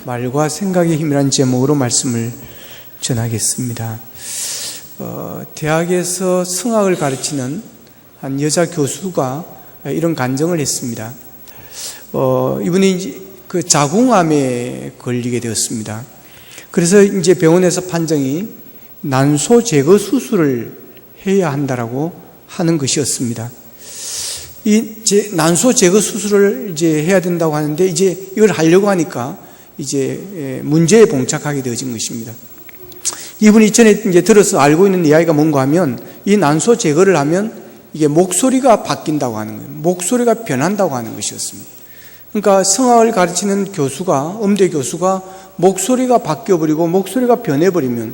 말과 생각의 힘이란 제목으로 말씀을 전하겠습니다. 대학에서 성악을 가르치는 한 여자 교수가 이런 간증을 했습니다. 이분이 그 자궁암에 걸리게 되었습니다. 그래서 이제 병원에서 판정이 난소 제거 수술을 해야 한다라고 하는 것이었습니다. 난소 제거 수술을 이제 해야 된다고 하는데 이제 이걸 하려고 하니까 이제 문제에 봉착하게 되어진 것입니다. 이분이 전에 이제 들어서 알고 있는 이야기가 뭔가 하면 이 난소 제거를 하면 이게 목소리가 바뀐다고 하는 거예요. 목소리가 변한다고 하는 것이었습니다. 그러니까 성악을 가르치는 교수가, 음대 교수가 목소리가 바뀌어버리고 목소리가 변해버리면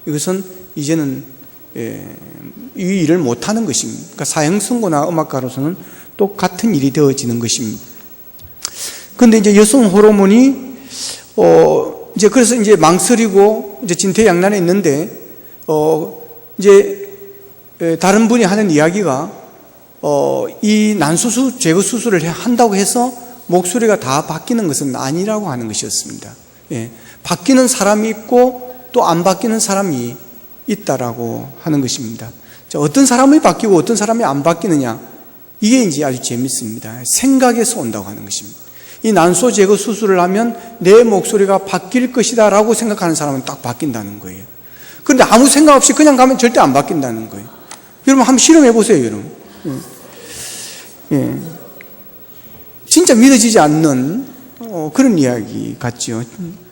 이것은 이제는 이 일을 못하는 것입니다. 그러니까 사형선고나 음악가로서는 똑같은 일이 되어지는 것입니다. 그런데 이제 여성 호르몬이 이제 그래서 이제 망설이고 이제 진퇴양난에 있는데 이제 다른 분이 하는 이야기가 이 난소 제거 수술을 한다고 해서 목소리가 다 바뀌는 것은 아니라고 하는 것이었습니다. 바뀌는 사람이 있고 또 안 바뀌는 사람이 있다라고 하는 것입니다. 자, 어떤 사람이 바뀌고 어떤 사람이 안 바뀌느냐, 이게 이제 아주 재밌습니다. 생각에서 온다고 하는 것입니다. 이 난소 제거 수술을 하면 내 목소리가 바뀔 것이다 라고 생각하는 사람은 딱 바뀐다는 거예요. 그런데 아무 생각 없이 그냥 가면 절대 안 바뀐다는 거예요. 여러분 한번 실험해 보세요, 여러분. 진짜 믿어지지 않는 그런 이야기 같죠.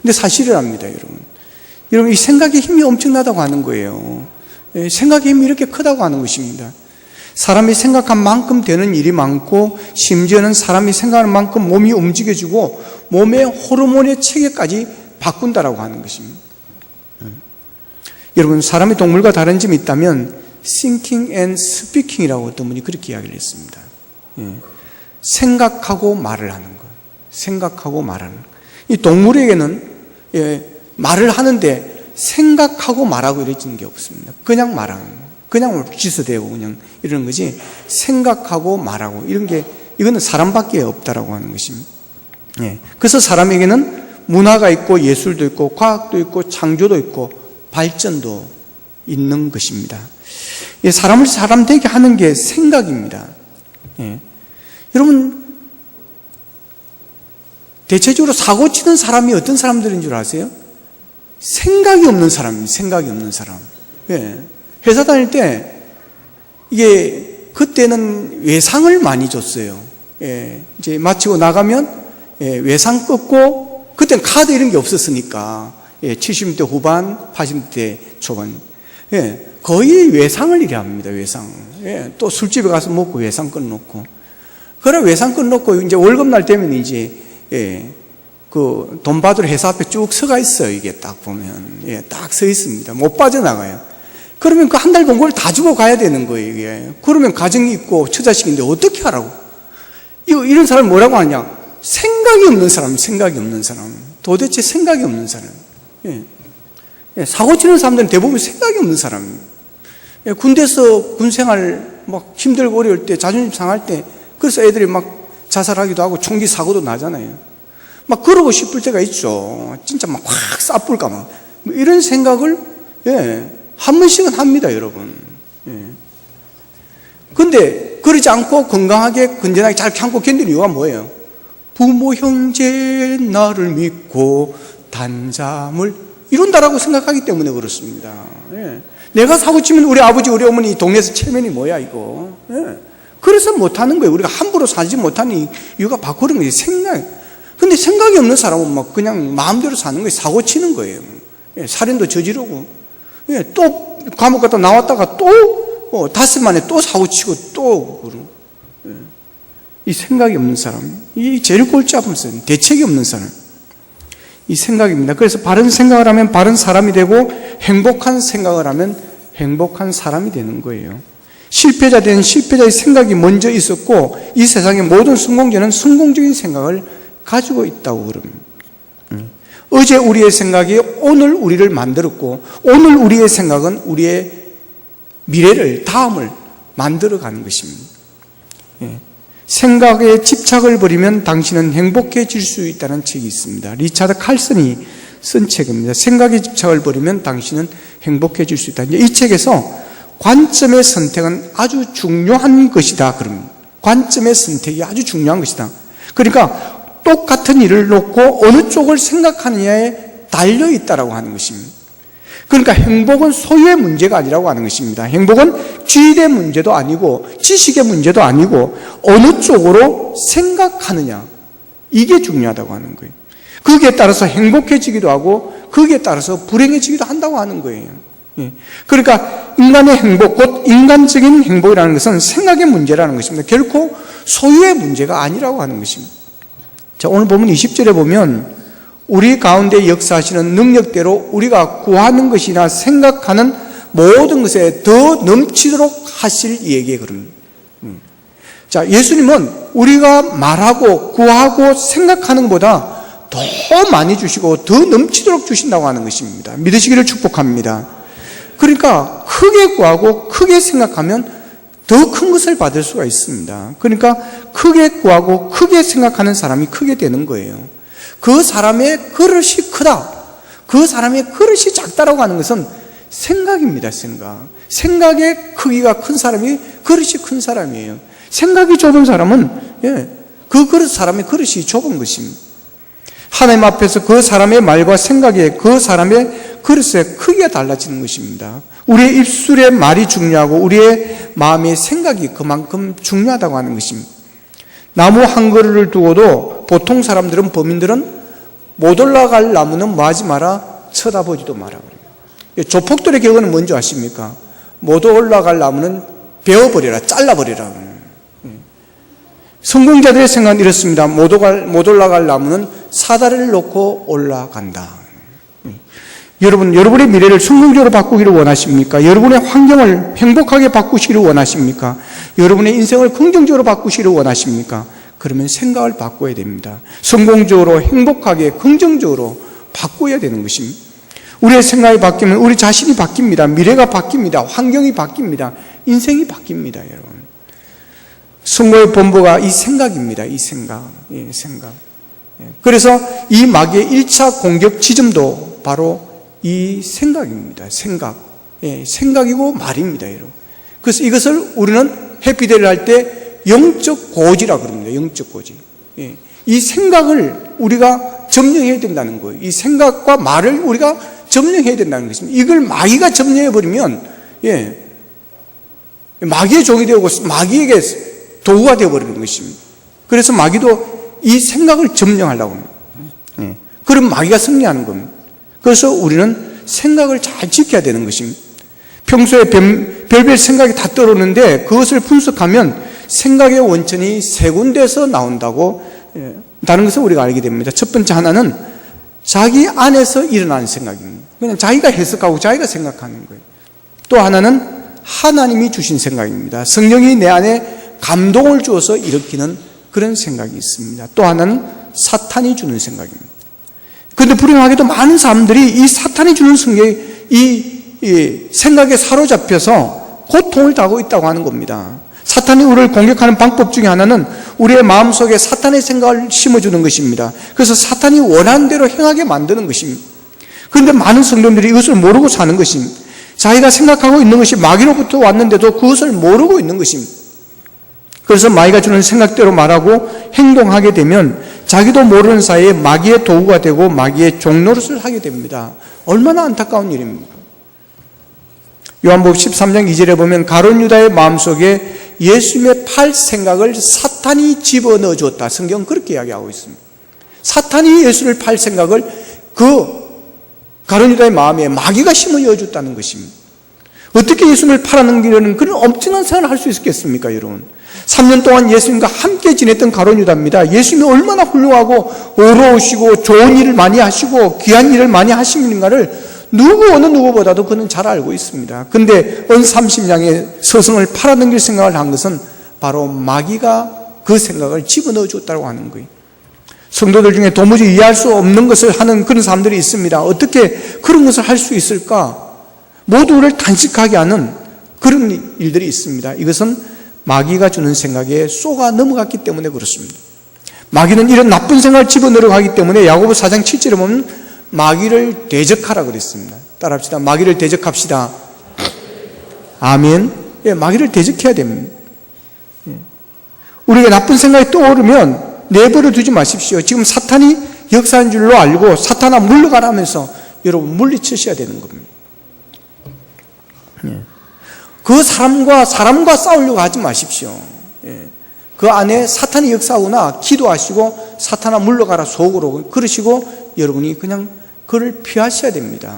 근데 사실이랍니다, 여러분. 여러분, 이 생각의 힘이 엄청나다고 하는 거예요. 생각의 힘이 이렇게 크다고 하는 것입니다. 사람이 생각한 만큼 되는 일이 많고, 심지어는 사람이 생각하는 만큼 몸이 움직여지고 몸의 호르몬의 체계까지 바꾼다라고 하는 것입니다. 여러분, 사람이 동물과 다른 점이 있다면 thinking and speaking이라고 어떤 분이 그렇게 이야기를 했습니다. 생각하고 말을 하는 것, 생각하고 말하는 것. 이 동물에게는 말을 하는데 생각하고 말하고 이러지는 게 없습니다. 그냥 말하는 거, 그냥 기서대고 그냥 이러는 거지, 생각하고 말하고 이런 게, 이거는 사람밖에 없다라고 하는 것입니다. 그래서 사람에게는 문화가 있고 예술도 있고 과학도 있고 창조도 있고 발전도 있는 것입니다. 사람을 사람 되게 하는 게 생각입니다. 여러분, 대체적으로 사고 치는 사람이 어떤 사람들인 줄 아세요? 생각이 없는 사람입니다. 생각이 없는 사람. 회사 다닐 때 이게 그때는 외상을 많이 줬어요. 이제 마치고 나가면 외상 끊고, 그때는 카드 이런 게 없었으니까 70대 후반, 80대 초반 거의 외상을 이래 합니다. 외상. 또 술집에 가서 먹고 외상 끊어놓고, 그래 외상 끊어놓고 이제 월급날 되면 이제 그 돈 받으러 회사 앞에 쭉 서가 있어요. 이게 딱 보면 딱 서 있습니다. 못 빠져나가요. 그러면 그 한 달 공고를 다 주고 가야 되는 거예요. 이게. 그러면 가정이 있고 처자식인데 어떻게 하라고? 이런 사람 뭐라고 하냐? 생각이 없는 사람, 생각이 없는 사람. 도대체 생각이 없는 사람. 사고 치는 사람들은 대부분 생각이 없는 사람입니다. 군대에서 군생활 막 힘들고 어려울 때, 자존심 상할 때, 그래서 애들이 막 자살하기도 하고 총기 사고도 나잖아요. 막 그러고 싶을 때가 있죠. 진짜 막 확 쏴볼까 막. 이런 생각을 한 번씩은 합니다, 여러분. 근데 그러지 않고 건강하게 건전하게 잘 참고 견디는 이유가 뭐예요? 부모 형제 나를 믿고 단잠을 이룬다라고 생각하기 때문에 그렇습니다. 내가 사고치면 우리 아버지 우리 어머니 동네에서 체면이 뭐야 이거. 그래서 못하는 거예요. 우리가 함부로 살지 못하는 이유가 바로 그런 거예요. 생각. 근데 생각이 없는 사람은 막 그냥 마음대로 사는 거예요. 사고치는 거예요. 살인도 저지르고, 또 감옥 갔다 나왔다가 또 5 만에 또 사고치고 또 그러고. 이 생각이 없는 사람, 이 제일 골치 아픈 사람, 대책이 없는 사람, 이 생각입니다. 그래서 바른 생각을 하면 바른 사람이 되고, 행복한 생각을 하면 행복한 사람이 되는 거예요. 실패자 된 실패자의 생각이 먼저 있었고, 이 세상의 모든 성공자는 성공적인 생각을 가지고 있다고 그럽니다. 어제 우리의 생각이 오늘 우리를 만들었고, 오늘 우리의 생각은 우리의 미래를, 다음을 만들어가는 것입니다. 생각에 집착을 버리면 당신은 행복해질 수 있다는 책이 있습니다. 리차드 칼슨이 쓴 책입니다. 생각에 집착을 버리면 당신은 행복해질 수 있다. 이 책에서 관점의 선택은 아주 중요한 것이다. 그럼 관점의 선택이 아주 중요한 것이다. 그러니까 똑같은 일을 놓고 어느 쪽을 생각하느냐에 달려 있다라고 하는 것입니다. 그러니까 행복은 소유의 문제가 아니라고 하는 것입니다. 행복은 지위의 문제도 아니고 지식의 문제도 아니고 어느 쪽으로 생각하느냐, 이게 중요하다고 하는 거예요. 거기에 따라서 행복해지기도 하고 거기에 따라서 불행해지기도 한다고 하는 거예요. 그러니까 인간의 행복, 곧 인간적인 행복이라는 것은 생각의 문제라는 것입니다. 결코 소유의 문제가 아니라고 하는 것입니다. 자, 오늘 보면 20절에 보면 우리 가운데 역사하시는 능력대로 우리가 구하는 것이나 생각하는 모든 것에 더 넘치도록 하실 이에게 그럽니다. 자, 예수님은 우리가 말하고 구하고 생각하는 것보다 더 많이 주시고 더 넘치도록 주신다고 하는 것입니다. 믿으시기를 축복합니다. 그러니까 크게 구하고 크게 생각하면 더 큰 것을 받을 수가 있습니다. 그러니까 크게 구하고 크게 생각하는 사람이 크게 되는 거예요. 그 사람의 그릇이 크다, 그 사람의 그릇이 작다라고 하는 것은 생각입니다. 생각의 크기가 큰 사람이 그릇이 큰 사람이에요. 생각이 좁은 사람은 그 그릇, 사람의 그릇이 좁은 것입니다. 하나님 앞에서 그 사람의 말과 생각에 그 사람의 그릇의 크기가 달라지는 것입니다. 우리의 입술의 말이 중요하고 우리의 마음의 생각이 그만큼 중요하다고 하는 것입니다. 나무 한 그루를 두고도 보통 사람들은, 범인들은 못 올라갈 나무는 뭐하지 마라? 쳐다보지도 마라. 조폭들의 경우는 뭔지 아십니까? 못 올라갈 나무는 베어버려라, 잘라버려라. 성공자들의 생각은 이렇습니다. 못 올라갈 나무는 사다리를 놓고 올라간다. 여러분의 미래를 성공적으로 바꾸기를 원하십니까? 여러분의 환경을 행복하게 바꾸시기를 원하십니까? 여러분의 인생을 긍정적으로 바꾸시기를 원하십니까? 그러면 생각을 바꿔야 됩니다. 성공적으로, 행복하게, 긍정적으로 바꿔야 되는 것입니다. 우리의 생각이 바뀌면 우리 자신이 바뀝니다. 미래가 바뀝니다. 환경이 바뀝니다. 인생이 바뀝니다, 여러분. 성공의 본보가 이 생각입니다. 이 생각. 그래서 이 마귀의 1차 공격 지점도 바로 이 생각입니다. 생각이고 말입니다, 여러분. 그래서 이것을 우리는 해피데이를 할 때 영적 고지라고 그럽니다. 영적 고지. 이 생각을 우리가 점령해야 된다는 거예요. 이 생각과 말을 우리가 점령해야 된다는 것입니다. 이걸 마귀가 점령해버리면, 마귀의 종이 되고 마귀에게 도구가 되어버리는 것입니다. 그래서 마귀도 이 생각을 점령하려고 합니다. 그럼 마귀가 승리하는 겁니다. 그래서 우리는 생각을 잘 지켜야 되는 것입니다. 평소에 별별 생각이 다 떠오르는데 그것을 분석하면 생각의 원천이 세 군데에서 나온다고 다른 것을 우리가 알게 됩니다. 첫 번째 하나는 자기 안에서 일어나는 생각입니다. 그냥 자기가 해석하고 자기가 생각하는 거예요. 또 하나는 하나님이 주신 생각입니다. 성령이 내 안에 감동을 주어서 일으키는 그런 생각이 있습니다. 또 하나는 사탄이 주는 생각입니다. 그런데 불행하게도 많은 사람들이 이 사탄이 주는 이 생각에 사로잡혀서 고통을 당하고 있다고 하는 겁니다. 사탄이 우리를 공격하는 방법 중에 하나는 우리의 마음속에 사탄의 생각을 심어주는 것입니다. 그래서 사탄이 원하는 대로 행하게 만드는 것입니다. 그런데 많은 성도들이 이것을 모르고 사는 것입니다. 자기가 생각하고 있는 것이 마귀로부터 왔는데도 그것을 모르고 있는 것입니다. 그래서 마귀가 주는 생각대로 말하고 행동하게 되면 자기도 모르는 사이에 마귀의 도구가 되고 마귀의 종노릇을 하게 됩니다. 얼마나 안타까운 일입니까? 요한복음 13장 2절에 보면 가룟 유다의 마음속에 예수님의 팔 생각을 사탄이 집어넣어 줬다. 성경은 그렇게 이야기하고 있습니다. 사탄이 예수를 팔 생각을 가룟 유다의 마음에 마귀가 심어 줬다는 것입니다. 어떻게 예수님을 팔아넘기려는 그런 엄청난 생각을 할 수 있겠습니까, 여러분? 3년 동안 예수님과 함께 지냈던 가룟 유다입니다. 예수님이 얼마나 훌륭하고 어려우시고 좋은 일을 많이 하시고 귀한 일을 많이 하시는가를 어느 누구보다도 그는 잘 알고 있습니다. 그런데 은 30냥의 서성을 팔아넘길 생각을 한 것은 바로 마귀가 그 생각을 집어넣어 줬다고 하는 거예요. 성도들 중에 도무지 이해할 수 없는 것을 하는 그런 사람들이 있습니다. 어떻게 그런 것을 할 수 있을까? 모두를 단식하게 하는 그런 일들이 있습니다. 이것은 마귀가 주는 생각에 쏘가 넘어갔기 때문에 그렇습니다. 마귀는 이런 나쁜 생각을 집어넣어 가기 때문에 야고보 4장 7절에 보면 마귀를 대적하라 그랬습니다. 따라합시다. 마귀를 대적합시다. 아멘. 예, 마귀를 대적해야 됩니다. 예. 우리가 나쁜 생각이 떠오르면 내버려 두지 마십시오. 지금 사탄이 역사인 줄로 알고 사탄아 물러가라면서 여러분 물리치셔야 되는 겁니다. 예. 그 사람과 싸우려고 하지 마십시오. 예. 그 안에 사탄이 역사하거나 기도하시고 사탄아 물러가라 속으로 그러시고 여러분이 그냥 그를 피하셔야 됩니다.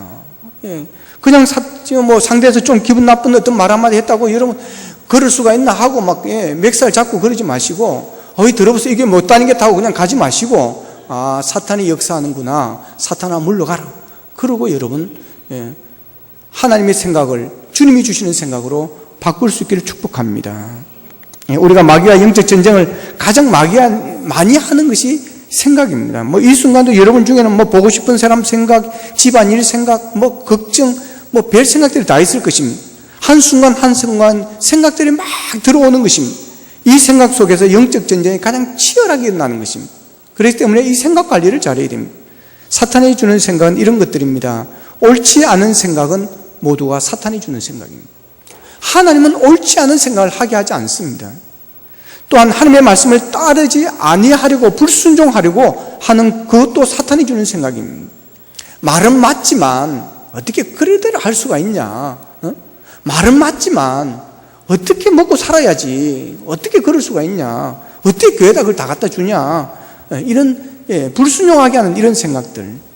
예. 그냥 상대에서 좀 기분 나쁜 어떤 말 한마디 했다고 여러분 그럴 수가 있나 하고 막 멱살 잡고 그러지 마시고 어이 들어보세요 이게 못 다니겠다고 그냥 가지 마시고 아 사탄이 역사하는구나 사탄아 물러가라 그러고 여러분 하나님의 생각을 주님이 주시는 생각으로 바꿀 수 있기를 축복합니다. 우리가 마귀와 영적 전쟁을 가장 많이 하는 것이 생각입니다. 이 순간도 여러분 중에는 보고 싶은 사람 생각, 집안일 생각, 걱정, 별 생각들이 다 있을 것입니다. 한순간 생각들이 막 들어오는 것입니다. 이 생각 속에서 영적 전쟁이 가장 치열하게 일어나는 것입니다. 그렇기 때문에 이 생각 관리를 잘해야 됩니다. 사탄이 주는 생각은 이런 것들입니다. 옳지 않은 생각은 모두가 사탄이 주는 생각입니다. 하나님은 옳지 않은 생각을 하게 하지 않습니다. 또한 하나님의 말씀을 따르지 아니하려고 불순종하려고 하는 그것도 사탄이 주는 생각입니다. 말은 맞지만 어떻게 그래대로 할 수가 있냐? 말은 맞지만 어떻게 먹고 살아야지? 어떻게 그럴 수가 있냐? 어떻게 교회에다 그걸 다 갖다 주냐? 이런 불순종하게 하는 이런 생각들.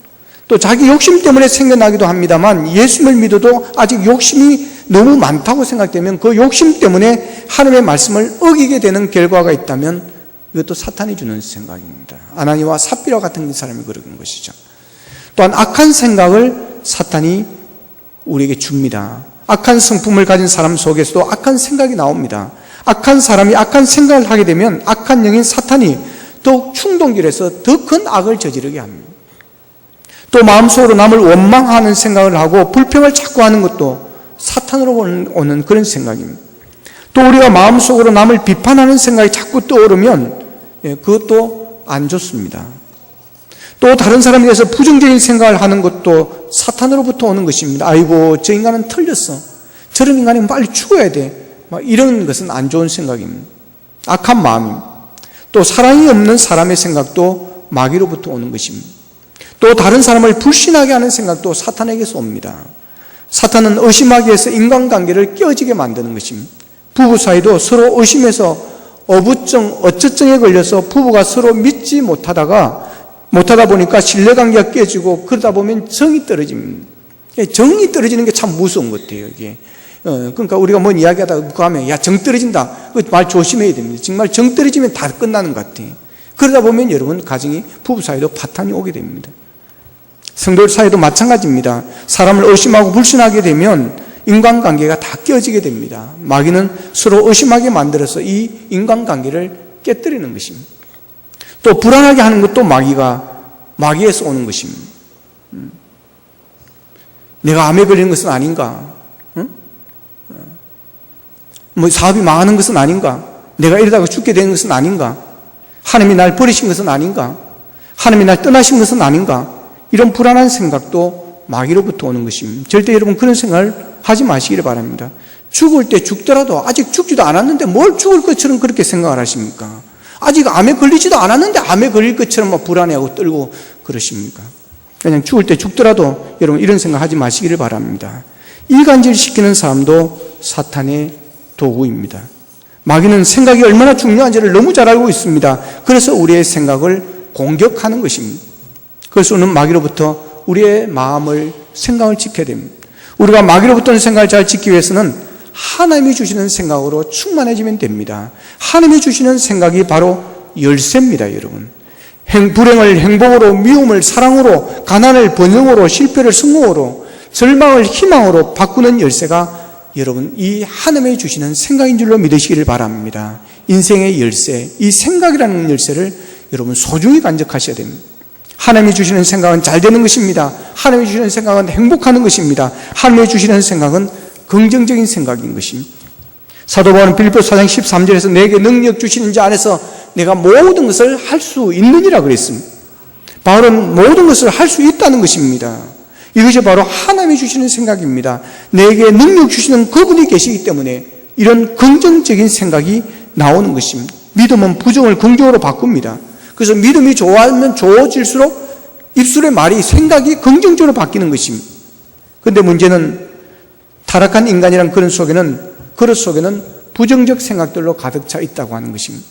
또 자기 욕심 때문에 생겨나기도 합니다만 예수를 믿어도 아직 욕심이 너무 많다고 생각되면 그 욕심 때문에 하나님의 말씀을 어기게 되는 결과가 있다면 이것도 사탄이 주는 생각입니다. 아나니와 삽비라 같은 사람이 그런 것이죠. 또한 악한 생각을 사탄이 우리에게 줍니다. 악한 성품을 가진 사람 속에서도 악한 생각이 나옵니다. 악한 사람이 악한 생각을 하게 되면 악한 영인 사탄이 더욱 충동질해서 더 큰 악을 저지르게 합니다. 또 마음속으로 남을 원망하는 생각을 하고 불평을 자꾸 하는 것도 사탄으로 오는 그런 생각입니다. 또 우리가 마음속으로 남을 비판하는 생각이 자꾸 떠오르면 그것도 안 좋습니다. 또 다른 사람에 대해서 부정적인 생각을 하는 것도 사탄으로부터 오는 것입니다. 아이고 저 인간은 틀렸어. 저런 인간은 빨리 죽어야 돼. 이런 것은 안 좋은 생각입니다. 악한 마음입니다. 또 사랑이 없는 사람의 생각도 마귀로부터 오는 것입니다. 또 다른 사람을 불신하게 하는 생각도 사탄에게서 옵니다. 사탄은 의심하기 위해서 인간관계를 깨어지게 만드는 것입니다. 부부 사이도 서로 의심해서 어처증에 걸려서 부부가 서로 믿지 못하다 보니까 신뢰관계가 깨지고 그러다 보면 정이 떨어집니다. 정이 떨어지는 게 참 무서운 것 같아요. 이게. 그러니까 우리가 뭔 이야기하다가 그거 하면 야, 정 떨어진다. 그 말 조심해야 됩니다. 정말 정 떨어지면 다 끝나는 것 같아요. 그러다 보면 여러분 가정이 부부 사이도 파탄이 오게 됩니다. 성도 사이도 마찬가지입니다. 사람을 의심하고 불신하게 되면 인간관계가 다 깨어지게 됩니다. 마귀는 서로 의심하게 만들어서 이 인간관계를 깨뜨리는 것입니다. 또 불안하게 하는 것도 마귀에서 오는 것입니다. 내가 암에 걸리는 것은 아닌가? 사업이 망하는 것은 아닌가? 내가 이러다가 죽게 되는 것은 아닌가? 하나님이 날 버리신 것은 아닌가? 하나님이 날 떠나신 것은 아닌가? 이런 불안한 생각도 마귀로부터 오는 것입니다. 절대 여러분 그런 생각을 하지 마시기를 바랍니다. 죽을 때 죽더라도 아직 죽지도 않았는데 뭘 죽을 것처럼 그렇게 생각을 하십니까? 아직 암에 걸리지도 않았는데 암에 걸릴 것처럼 막 불안해하고 떨고 그러십니까? 그냥 죽을 때 죽더라도 여러분 이런 생각하지 마시기를 바랍니다. 이간질시키는 사람도 사탄의 도구입니다. 마귀는 생각이 얼마나 중요한지를 너무 잘 알고 있습니다. 그래서 우리의 생각을 공격하는 것입니다. 그래서 우리는 마귀로부터 우리의 마음을 생각을 지켜야 됩니다. 우리가 마귀로부터 생각을 잘 지키기 위해서는 하나님이 주시는 생각으로 충만해지면 됩니다. 하나님이 주시는 생각이 바로 열쇠입니다, 여러분. 불행을 행복으로, 미움을 사랑으로, 가난을 번영으로, 실패를 성공으로, 절망을 희망으로 바꾸는 열쇠가 여러분 이 하나님이 주시는 생각인 줄로 믿으시기를 바랍니다. 인생의 열쇠, 이 생각이라는 열쇠를 여러분 소중히 간직하셔야 됩니다. 하나님이 주시는 생각은 잘 되는 것입니다. 하나님이 주시는 생각은 행복하는 것입니다. 하나님이 주시는 생각은 긍정적인 생각인 것입니다. 사도 바울은 빌립보서 4장 13절에서 내게 능력 주시는 자 안에서 내가 모든 것을 할 수 있느니라 그랬습니다. 바울은 모든 것을 할 수 있다는 것입니다. 이것이 바로 하나님이 주시는 생각입니다. 내게 능력 주시는 그분이 계시기 때문에 이런 긍정적인 생각이 나오는 것입니다. 믿음은 부정을 긍정으로 바꿉니다. 그래서 믿음이 좋아하면 좋아질수록 입술의 말이, 생각이 긍정적으로 바뀌는 것입니다. 그런데 문제는 타락한 인간이란 그릇 속에는 부정적 생각들로 가득 차 있다고 하는 것입니다.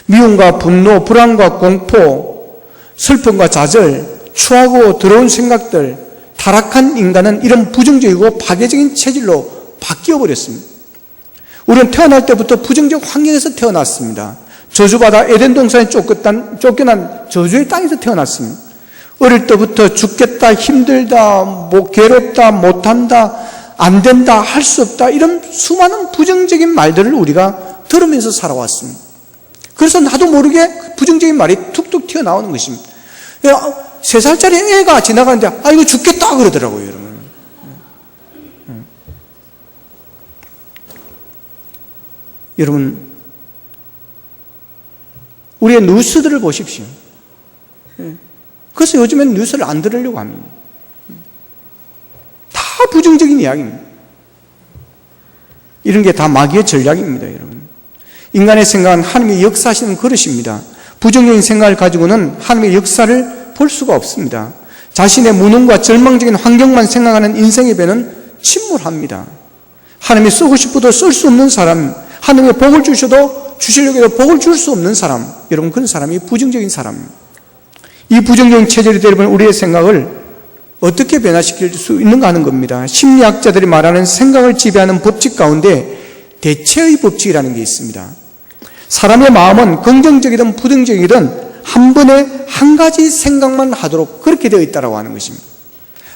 미움과 분노, 불안과 공포, 슬픔과 좌절, 추하고 더러운 생각들, 타락한 인간은 이런 부정적이고 파괴적인 체질로 바뀌어버렸습니다. 우리는 태어날 때부터 부정적 환경에서 태어났습니다. 저주받아 에덴 동산에 쫓겨난 저주의 땅에서 태어났습니다. 어릴 때부터 죽겠다, 힘들다, 괴롭다, 못한다, 안 된다, 할 수 없다, 이런 수많은 부정적인 말들을 우리가 들으면서 살아왔습니다. 그래서 나도 모르게 부정적인 말이 툭툭 튀어나오는 것입니다. 3살짜리 애가 지나가는데 이거 죽겠다 그러더라고요, 여러분. 여러분, 우리의 뉴스들을 보십시오. 그래서 요즘엔 뉴스를 안 들으려고 합니다. 다 부정적인 이야기입니다. 이런 게 다 마귀의 전략입니다, 여러분. 인간의 생각은 하나님의 역사하시는 그릇입니다. 부정적인 생각을 가지고는 하나님의 역사를 볼 수가 없습니다. 자신의 무능과 절망적인 환경만 생각하는 인생의 배는 침몰합니다. 하나님이 쓰고 싶어도 쓸 수 없는 사람, 하나님의 복을 주시려고 해도 복을 줄 수 없는 사람, 여러분, 그런 사람이 부정적인 사람입니다. 이 부정적인 체질이 되려면 우리의 생각을 어떻게 변화시킬 수 있는가 하는 겁니다. 심리학자들이 말하는 생각을 지배하는 법칙 가운데 대체의 법칙이라는 게 있습니다. 사람의 마음은 긍정적이든 부정적이든 한 번에 한 가지 생각만 하도록 그렇게 되어 있다고 하는 것입니다.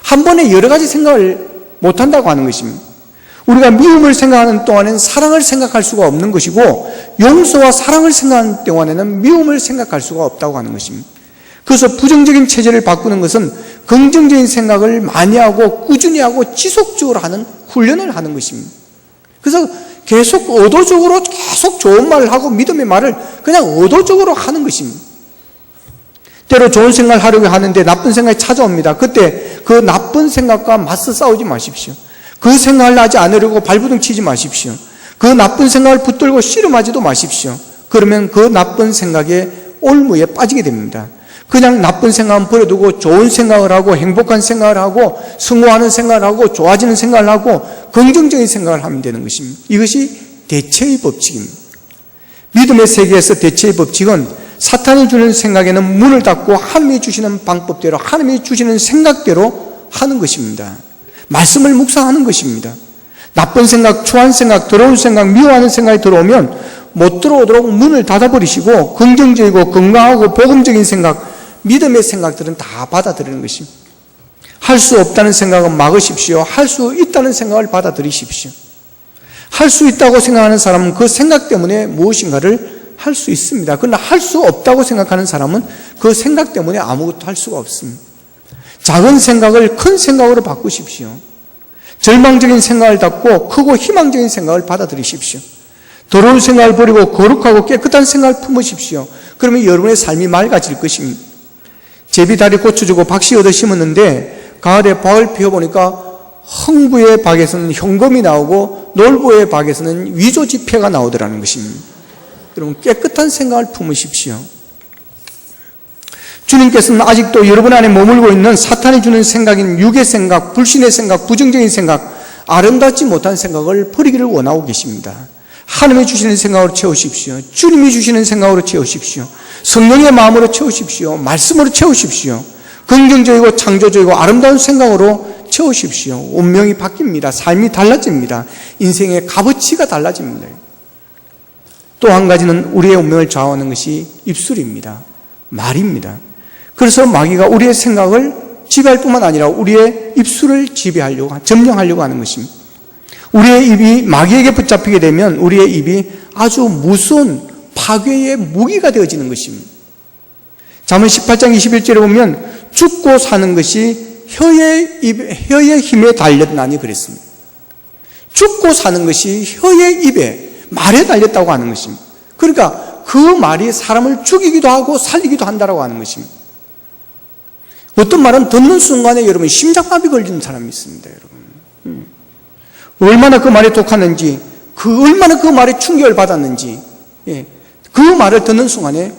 한 번에 여러 가지 생각을 못한다고 하는 것입니다. 우리가 미움을 생각하는 동안에는 사랑을 생각할 수가 없는 것이고, 용서와 사랑을 생각하는 동안에는 미움을 생각할 수가 없다고 하는 것입니다. 그래서 부정적인 체질을 바꾸는 것은 긍정적인 생각을 많이 하고 꾸준히 하고 지속적으로 하는 훈련을 하는 것입니다. 그래서 계속 의도적으로 계속 좋은 말을 하고 믿음의 말을 그냥 의도적으로 하는 것입니다. 때로 좋은 생각을 하려고 하는데 나쁜 생각이 찾아옵니다. 그때 그 나쁜 생각과 맞서 싸우지 마십시오. 그 생각을 하지 않으려고 발부둥 치지 마십시오. 그 나쁜 생각을 붙들고 씨름하지도 마십시오. 그러면 그 나쁜 생각에 올무에 빠지게 됩니다. 그냥 나쁜 생각은 버려두고 좋은 생각을 하고 행복한 생각을 하고 성공하는 생각을 하고 좋아지는 생각을 하고 긍정적인 생각을 하면 되는 것입니다. 이것이 대체의 법칙입니다. 믿음의 세계에서 대체의 법칙은 사탄이 주는 생각에는 문을 닫고 하나님이 주시는 방법대로, 하나님이 주시는 생각대로 하는 것입니다. 말씀을 묵상하는 것입니다. 나쁜 생각, 추한 생각, 더러운 생각, 미워하는 생각이 들어오면 못 들어오도록 문을 닫아버리시고 긍정적이고 건강하고 복음적인 생각, 믿음의 생각들은 다 받아들이는 것입니다. 할 수 없다는 생각은 막으십시오. 할 수 있다는 생각을 받아들이십시오. 할 수 있다고 생각하는 사람은 그 생각 때문에 무엇인가를 할 수 있습니다. 그러나 할 수 없다고 생각하는 사람은 그 생각 때문에 아무것도 할 수가 없습니다. 작은 생각을 큰 생각으로 바꾸십시오. 절망적인 생각을 닫고 크고 희망적인 생각을 받아들이십시오. 더러운 생각을 버리고 거룩하고 깨끗한 생각을 품으십시오. 그러면 여러분의 삶이 맑아질 것입니다. 제비다리 고쳐주고 박씨 얻어 심었는데 가을에 박을 피워보니까 흥부의 박에서는 현금이 나오고 놀부의 박에서는 위조지폐가 나오더라는 것입니다. 여러분, 깨끗한 생각을 품으십시오. 주님께서는 아직도 여러분 안에 머물고 있는 사탄이 주는 생각인 육의 생각, 불신의 생각, 부정적인 생각, 아름답지 못한 생각을 버리기를 원하고 계십니다. 하나님이 주시는 생각으로 채우십시오. 주님이 주시는 생각으로 채우십시오. 성령의 마음으로 채우십시오. 말씀으로 채우십시오. 긍정적이고 창조적이고 아름다운 생각으로 채우십시오. 운명이 바뀝니다. 삶이 달라집니다. 인생의 값어치가 달라집니다. 또 한 가지는 우리의 운명을 좌우하는 것이 입술입니다. 말입니다. 그래서 마귀가 우리의 생각을 지배할 뿐만 아니라 우리의 입술을 점령하려고 하는 것입니다. 우리의 입이 마귀에게 붙잡히게 되면 우리의 입이 아주 무서운 파괴의 무기가 되어지는 것입니다. 잠언 18장 21절에 보면 죽고 사는 것이 혀의 힘에 달렸나니 그랬습니다. 죽고 사는 것이 혀의 입에 말에 달렸다고 하는 것입니다. 그러니까 그 말이 사람을 죽이기도 하고 살리기도 한다고 하는 것입니다. 어떤 말은 듣는 순간에 여러분 심장마비 걸리는 사람이 있습니다. 여러분 얼마나 그 말이 독하는지, 얼마나 그 말에 충격을 받았는지, 그 말을 듣는 순간에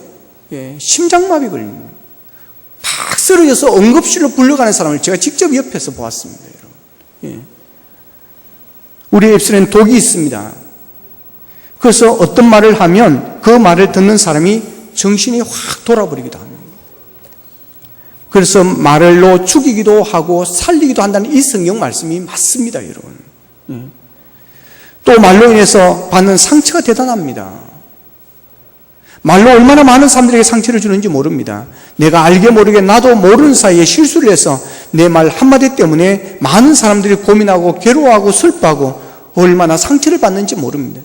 심장마비 걸리는 거예요. 팍 쓰러져서 응급실로 불려가는 사람을 제가 직접 옆에서 보았습니다. 여러분. 우리의 입술에는 독이 있습니다. 그래서 어떤 말을 하면 그 말을 듣는 사람이 정신이 확 돌아버리기도 합니다. 그래서 말로 죽이기도 하고 살리기도 한다는 이 성경 말씀이 맞습니다, 여러분. 또 말로 인해서 받는 상처가 대단합니다. 말로 얼마나 많은 사람들에게 상처를 주는지 모릅니다. 내가 알게 모르게 나도 모르는 사이에 실수를 해서 내 말 한마디 때문에 많은 사람들이 고민하고 괴로워하고 슬퍼하고 얼마나 상처를 받는지 모릅니다.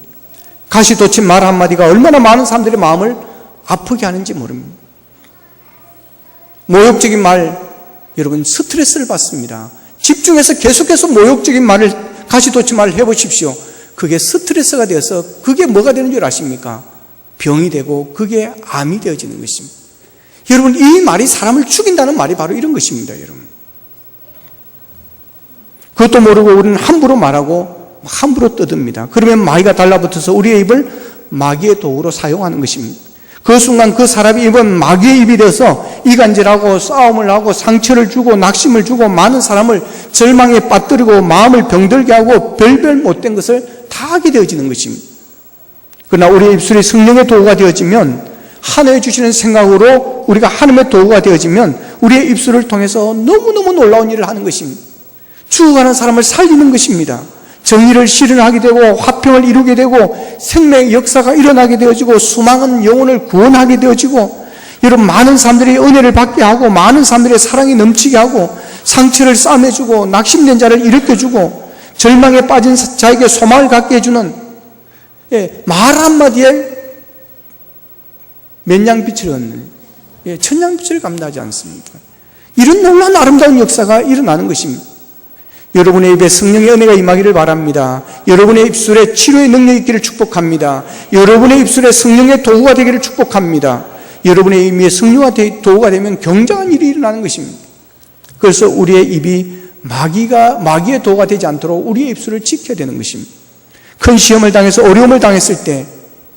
가시돋친 말 한마디가 얼마나 많은 사람들의 마음을 아프게 하는지 모릅니다. 모욕적인 말, 여러분 스트레스를 받습니다. 집중해서 계속해서 모욕적인 말을, 가시돋친 말을 해보십시오. 그게 스트레스가 되어서 그게 뭐가 되는 줄 아십니까? 병이 되고 그게 암이 되어지는 것입니다. 여러분, 이 말이 사람을 죽인다는 말이 바로 이런 것입니다. 여러분, 그것도 모르고 우리는 함부로 말하고 함부로 떠듭니다. 그러면 마귀가 달라붙어서 우리의 입을 마귀의 도구로 사용하는 것입니다. 그 순간 그 사람이 입은 마귀의 입이 되어서 이간질하고 싸움을 하고 상처를 주고 낙심을 주고 많은 사람을 절망에 빠뜨리고 마음을 병들게 하고 별별 못된 것을 다 하게 되어지는 것입니다. 그러나 우리의 입술이 성령의 도구가 되어지면, 하나님 주시는 생각으로 우리가 하나님의 도구가 되어지면 우리의 입술을 통해서 너무너무 놀라운 일을 하는 것입니다. 죽어가는 사람을 살리는 것입니다. 정의를 실현하게 되고 화평을 이루게 되고 생명의 역사가 일어나게 되어지고 수많은 영혼을 구원하게 되어지고, 여러분, 많은 사람들이 은혜를 받게 하고 많은 사람들의 사랑이 넘치게 하고 상처를 싸매주고 낙심된 자를 일으켜주고 절망에 빠진 자에게 소망을 갖게 해주는, 말 한마디에 맨양빛을 얻는, 천냥빛을 감당하지 않습니까? 이런 놀라운 아름다운 역사가 일어나는 것입니다. 여러분의 입에 성령의 은혜가 임하기를 바랍니다. 여러분의 입술에 치료의 능력이 있기를 축복합니다. 여러분의 입술에 성령의 도구가 되기를 축복합니다. 여러분의 입에 성령의 도구가 되면 굉장한 일이 일어나는 것입니다. 그래서 우리의 입이 마귀의 도구가 되지 않도록 우리의 입술을 지켜야 되는 것입니다. 큰 시험을 당해서 어려움을 당했을 때,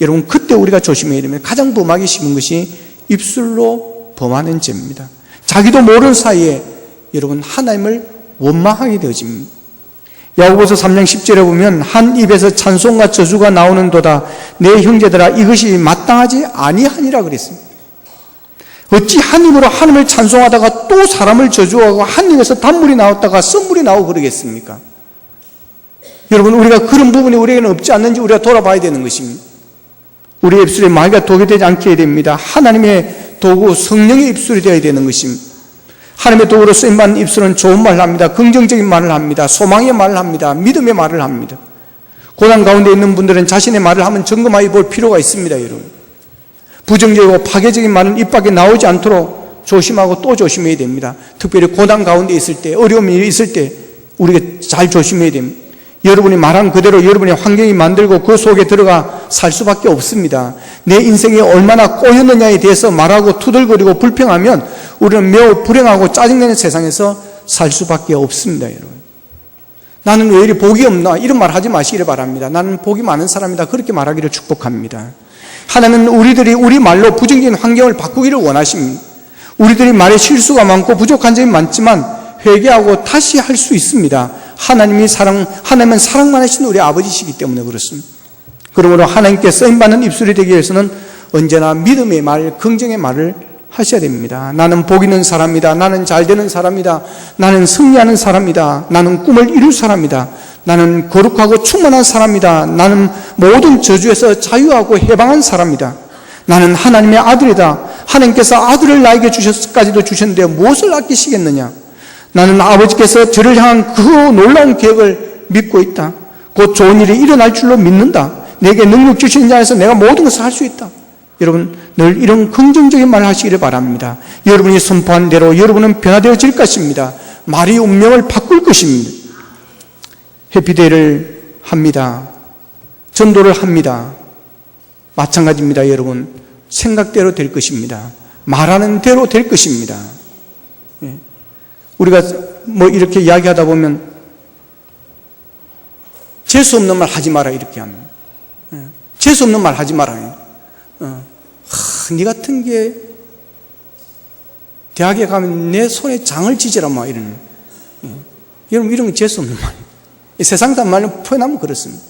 여러분, 그때 우리가 조심해야 됩니다. 가장 범하기 쉬운 것이 입술로 범하는 죄입니다. 자기도 모르는 사이에 여러분 하나님을 원망하게 되어집니다. 야고보서 3장 10절에 보면 한 입에서 찬송과 저주가 나오는도다. 내 형제들아, 이것이 마땅하지 아니하니라 그랬습니다. 어찌 한 입으로 하나님을 찬송하다가 또 사람을 저주하고 한 입에서 단물이 나왔다가 썬물이 나오고 그러겠습니까? 여러분, 우리가 그런 부분이 우리에게는 없지 않는지 우리가 돌아봐야 되는 것입니다. 우리의 입술에 마귀가 독이 되지 않게 해야 됩니다. 하나님의 도구 성령의 입술이 되어야 되는 것입니다. 하나님의 도구로 쓰임받는 입술은 좋은 말을 합니다. 긍정적인 말을 합니다. 소망의 말을 합니다. 믿음의 말을 합니다. 고난 가운데 있는 분들은 자신의 말을 하면 점검하여 볼 필요가 있습니다. 여러분, 부정적이고 파괴적인 말은 입 밖에 나오지 않도록 조심하고 또 조심해야 됩니다. 특별히 고난 가운데 있을 때, 어려움이 있을 때 우리가 잘 조심해야 됩니다. 여러분이 말한 그대로 여러분의 환경이 만들고 그 속에 들어가 살 수밖에 없습니다. 내 인생이 얼마나 꼬였느냐에 대해서 말하고 투덜거리고 불평하면 우리는 매우 불행하고 짜증내는 세상에서 살 수밖에 없습니다. 여러분, 나는 왜 이리 복이 없나, 이런 말 하지 마시기를 바랍니다. 나는 복이 많은 사람이다, 그렇게 말하기를 축복합니다. 하나님은 우리들이 우리 말로 부정적인 환경을 바꾸기를 원하십니다. 우리들이 말에 실수가 많고 부족한 점이 많지만 회개하고 다시 할 수 있습니다. 하나님은 사랑만 하신 우리 아버지시기 때문에 그렇습니다. 그러므로 하나님께 쓰임받는 입술이 되기 위해서는 언제나 믿음의 말, 긍정의 말을 하셔야 됩니다. 나는 복 있는 사람이다. 나는 잘 되는 사람이다. 나는 승리하는 사람이다. 나는 꿈을 이룰 사람이다. 나는 거룩하고 충만한 사람이다. 나는 모든 저주에서 자유하고 해방한 사람이다. 나는 하나님의 아들이다. 하나님께서 아들을 나에게 주셨까지도 주셨는데 무엇을 아끼시겠느냐? 나는 아버지께서 저를 향한 그 놀라운 계획을 믿고 있다. 곧 좋은 일이 일어날 줄로 믿는다. 내게 능력 주시는 자에서 내가 모든 것을 할 수 있다. 여러분, 늘 이런 긍정적인 말을 하시기를 바랍니다. 여러분이 선포한 대로 여러분은 변화되어질 것입니다. 말이 운명을 바꿀 것입니다. 해피데이를 합니다. 전도를 합니다. 마찬가지입니다, 여러분. 생각대로 될 것입니다. 말하는 대로 될 것입니다. 우리가 뭐 이렇게 이야기하다 보면 재수 없는 말 하지 마라 이렇게 합니다. 재수 없는 말 하지 마라. 네 같은 게 대학에 가면 내 손에 장을 찢으라 막 이러는. 여러분 이런 게 재수 없는 말이에요. 세상 사람 말로 표현하면 그렇습니다.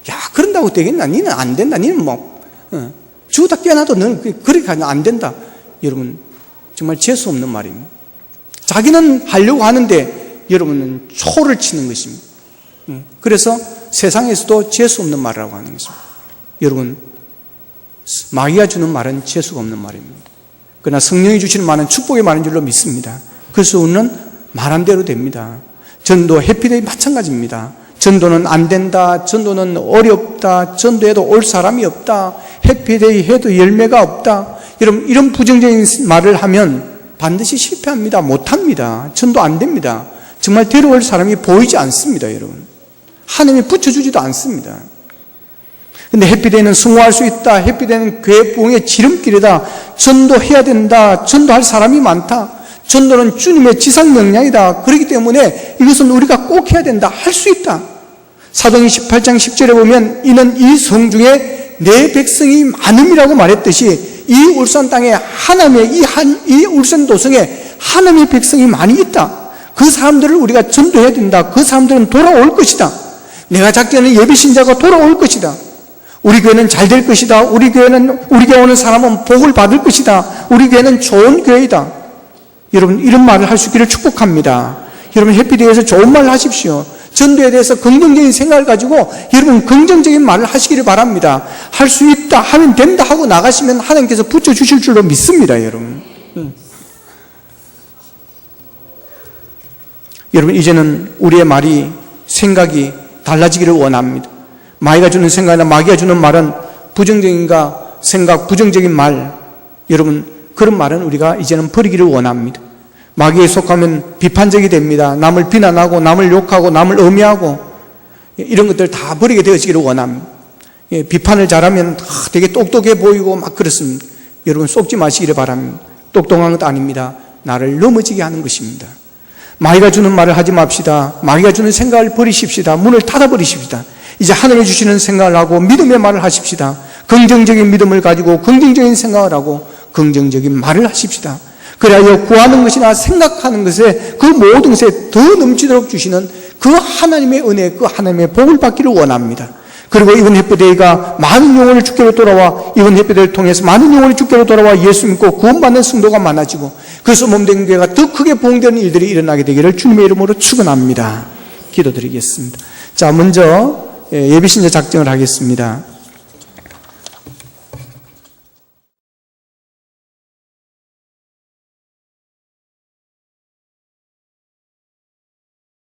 야 그런다고 되겠나? 니는 안 된다. 니는 뭐 죽었다 깨어나도 너는 그렇게 하면 안 된다. 여러분 정말 재수 없는 말입니다. 자기는 하려고 하는데 여러분은 초를 치는 것입니다. 그래서 세상에서도 재수 없는 말이라고 하는 것입니다. 여러분 마귀가 주는 말은 재수가 없는 말입니다. 그러나 성령이 주시는 말은 축복의 말인 줄로 믿습니다. 그래서 우리는 말한 대로 됩니다. 전도 해피데이 마찬가지입니다. 전도는 안 된다. 전도는 어렵다. 전도해도 올 사람이 없다. 해피데이 해도 열매가 없다. 여러분 이런 부정적인 말을 하면 반드시 실패합니다. 못합니다. 전도 안 됩니다. 정말 데려올 사람이 보이지 않습니다. 여러분 하나님이 붙여주지도 않습니다. 근데 해피데이는 성공할 수 있다. 해피데이는 교회 부흥의 지름길이다. 전도해야 된다. 전도할 사람이 많다. 전도는 주님의 지상명령이다. 그렇기 때문에 이것은 우리가 꼭 해야 된다. 할 수 있다. 사도행전 18장 10절에 보면 이는 이 성 중에 내 백성이 많음이라고 말했듯이 이 울산 땅에 하나님의 이 울산 도성에 하나님의 백성이 많이 있다. 그 사람들을 우리가 전도해야 된다. 그 사람들은 돌아올 것이다. 내가 작정하는 예비신자가 돌아올 것이다. 우리 교회는 잘 될 것이다. 우리 교회 오는 사람은 복을 받을 것이다. 우리 교회는 좋은 교회이다. 여러분 이런 말을 할 수 있기를 축복합니다. 여러분 해피데이에서 좋은 말을 하십시오. 전도에 대해서 긍정적인 생각을 가지고 여러분 긍정적인 말을 하시기를 바랍니다. 할 수 있다 하면 된다 하고 나가시면 하나님께서 붙여주실 줄로 믿습니다. 여러분 여러분 이제는 우리의 말이 생각이 달라지기를 원합니다. 마귀가 주는 생각이나 마귀가 주는 말은 부정적인가 생각, 부정적인 말 여러분 그런 말은 우리가 이제는 버리기를 원합니다. 마귀에 속하면 비판적이 됩니다. 남을 비난하고 남을 욕하고 남을 음해하고 이런 것들 다 버리게 되어지기를 원합니다. 비판을 잘하면 되게 똑똑해 보이고 막 그렇습니다. 여러분 속지 마시기를 바랍니다. 똑똑한 것도 아닙니다. 나를 넘어지게 하는 것입니다. 마귀가 주는 말을 하지 맙시다. 마귀가 주는 생각을 버리십시다. 문을 닫아버리십시다. 이제 하늘이 주시는 생각을 하고 믿음의 말을 하십시다. 긍정적인 믿음을 가지고 긍정적인 생각을 하고 긍정적인 말을 하십시다. 그래야 구하는 것이나 생각하는 것에 그 모든 것에 더 넘치도록 주시는 그 하나님의 은혜, 그 하나님의 복을 받기를 원합니다. 그리고 이번 해피데이가 많은 영혼을 주께로 돌아와 이번 해피데이를 통해서 많은 영혼이 주께로 돌아와 예수 믿고 구원받는 성도가 많아지고 그래서 몸된 교회가 더 크게 부흥되는 일들이 일어나게 되기를 주님의 이름으로 축원합니다. 기도드리겠습니다. 자, 먼저 예비신자 작정을 하겠습니다.